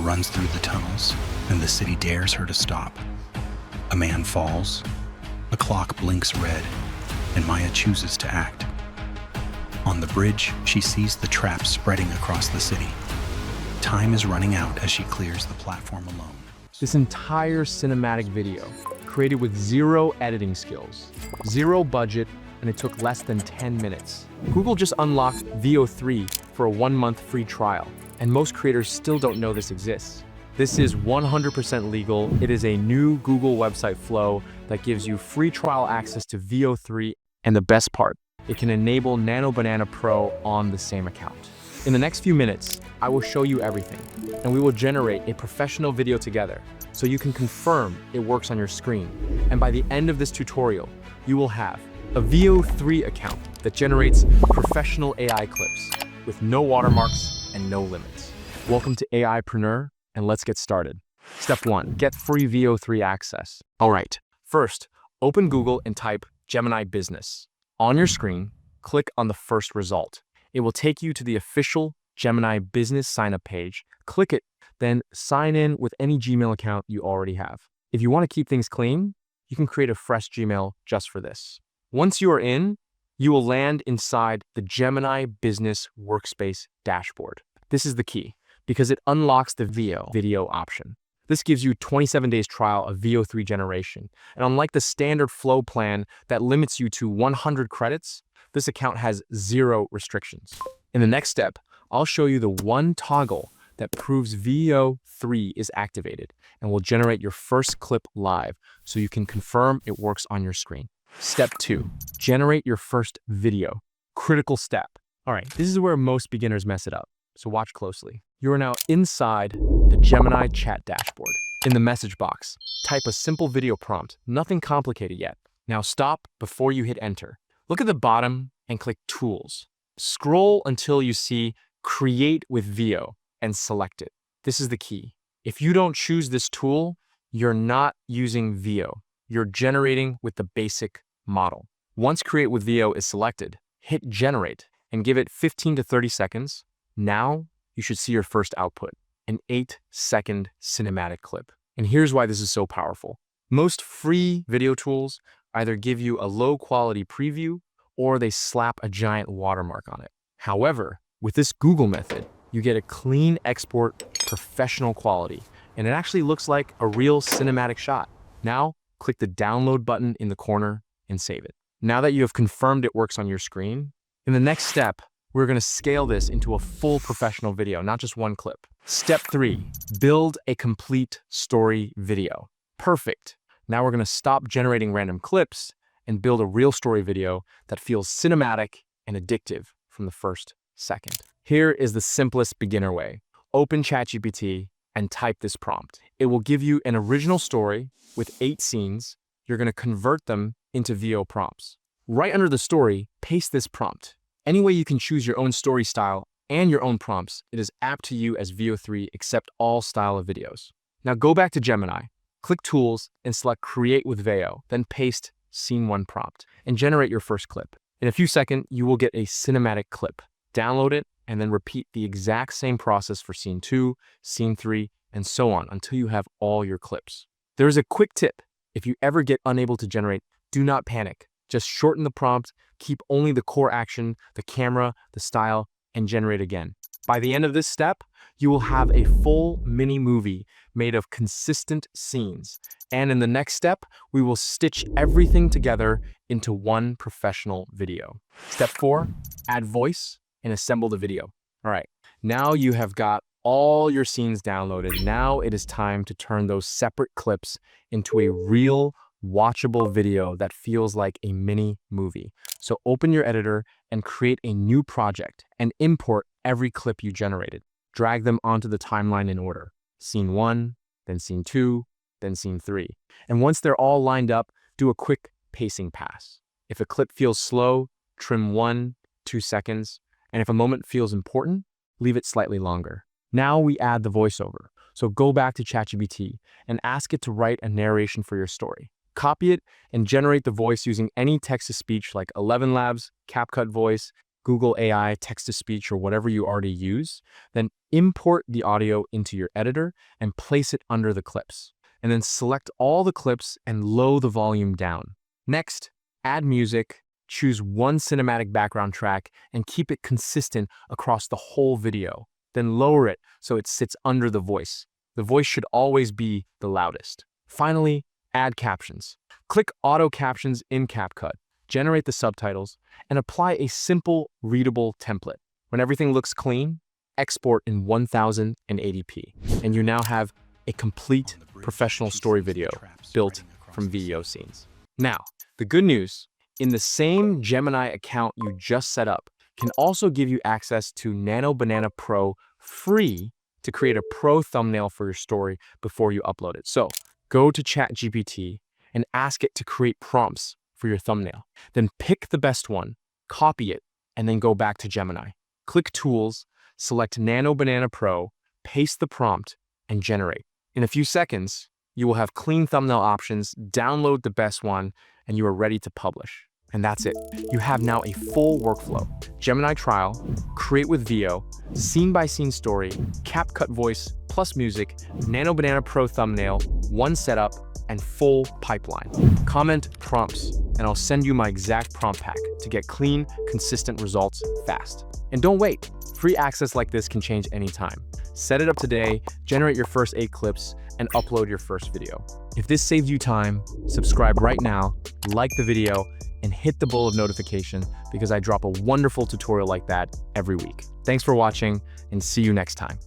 runs through the tunnels, and the city dares her to stop. A man falls, a clock blinks red, and Maya chooses to act. On the bridge, she sees the trap spreading across the city. Time is running out as she clears the platform alone. This entire cinematic video, created with zero editing skills, zero budget, and it took less than 10 minutes. Google just unlocked VEO 3 for a 1-month free trial, and most creators still don't know this exists. This is 100% legal. It is a new Google website flow that gives you free trial access to VEO 3, and the best part, it can enable NanoBanana Pro on the same account. In the next few minutes, I will show you everything, and we will generate a professional video together so you can confirm it works on your screen. And by the end of this tutorial, you will have a VEO 3 account that generates professional AI clips with no watermarks and no limits. Welcome to AIpreneur, and let's get started. Step 1, get free VEO 3 access. All right, first, open Google and type Gemini Business. On your screen, click on the first result. It will take you to the official Gemini Business sign-up page. Click it, then sign in with any Gmail account you already have. If you want to keep things clean, you can create a fresh Gmail just for this. Once you are in, you will land inside the Gemini Business Workspace dashboard. This is the key, because it unlocks the VEO video option. This gives you 27 days trial of VEO 3 generation. And unlike the standard flow plan that limits you to 100 credits, this account has 0 restrictions. In the next step, I'll show you the one toggle that proves VEO 3 is activated and will generate your first clip live so you can confirm it works on your screen. Step 2, generate your first video. Critical step. All right, this is where most beginners mess it up, so watch closely. You are now inside the Gemini chat dashboard. In the message box, type a simple video prompt, nothing complicated yet. Now stop before you hit enter. Look at the bottom and click Tools. Scroll until you see Create with VEO and select it. This is the key. If you don't choose this tool, you're not using VEO. You're generating with the basic model. Once Create with VEO is selected, hit Generate and give it 15 to 30 seconds. Now you should see your first output, an 8-second cinematic clip. And here's why this is so powerful. Most free video tools either give you a low-quality preview or they slap a giant watermark on it. However, with this Google method, you get a clean export, professional quality, and it actually looks like a real cinematic shot. Now, click the download button in the corner and save it. Now that you have confirmed it works on your screen, in the next step, we're going to scale this into a full professional video, not just one clip. Step 3, build a complete story video. Perfect. Now we're going to stop generating random clips and build a real story video that feels cinematic and addictive from the first second. Here is the simplest beginner way. Open ChatGPT and type this prompt. It will give you an original story with 8 scenes. You're going to convert them into VEO prompts. Right under the story, paste this prompt. Any way you can choose your own story style and your own prompts, it is apt to you as VEO 3 accept all style of videos. Now go back to Gemini, click Tools and select Create with VEO, then paste Scene 1 prompt and generate your first clip. In a few seconds, you will get a cinematic clip. Download it and then repeat the exact same process for Scene 2, Scene 3, and so on until you have all your clips. There is a quick tip. If you ever get unable to generate, do not panic. Just shorten the prompt, keep only the core action, the camera, the style, and generate again. By the end of this step, you will have a full mini movie made of consistent scenes. And in the next step, we will stitch everything together into one professional video. Step 4, add voice and assemble the video. All right, now you have got all your scenes downloaded. Now it is time to turn those separate clips into a real watchable video that feels like a mini movie. So open your editor and create a new project and import every clip you generated. Drag them onto the timeline in order. Scene 1, then Scene 2, then Scene 3. And once they're all lined up, do a quick pacing pass. If a clip feels slow, trim 1-2 seconds. And if a moment feels important, leave it slightly longer. Now we add the voiceover. So go back to ChatGPT and ask it to write a narration for your story. Copy it and generate the voice using any text-to-speech like 11 Labs, CapCut Voice, Google AI, text-to-speech, or whatever you already use, then import the audio into your editor and place it under the clips. And then select all the clips and lower the volume down. Next, add music, choose one cinematic background track, and keep it consistent across the whole video. Then lower it so it sits under the voice. The voice should always be the loudest. Finally, add captions. Click Auto Captions in CapCut, generate the subtitles, and apply a simple, readable template. When everything looks clean, export in 1080p, and you now have a complete professional story video built from VEO scenes. Now, the good news, in the same Gemini account you just set up, can also give you access to NanoBanana Pro free to create a pro thumbnail for your story before you upload it. So go to ChatGPT and ask it to create prompts for your thumbnail. Then pick the best one, copy it, and then go back to Gemini. Click Tools, select NanoBanana Pro, paste the prompt, and generate. In a few seconds, you will have clean thumbnail options, download the best one, and you are ready to publish. And that's it. You have now a full workflow. Gemini trial, create with VEO, scene-by-scene story, CapCut voice plus music, NanoBanana Pro thumbnail, one setup, and full pipeline. Comment prompts, and I'll send you my exact prompt pack to get clean, consistent results fast. And don't wait. Free access like this can change anytime. Set it up today, generate your first 8 clips, and upload your first video. If this saved you time, subscribe right now, like the video, and hit the bell of notification because I drop a wonderful tutorial like that every week. Thanks for watching, and see you next time.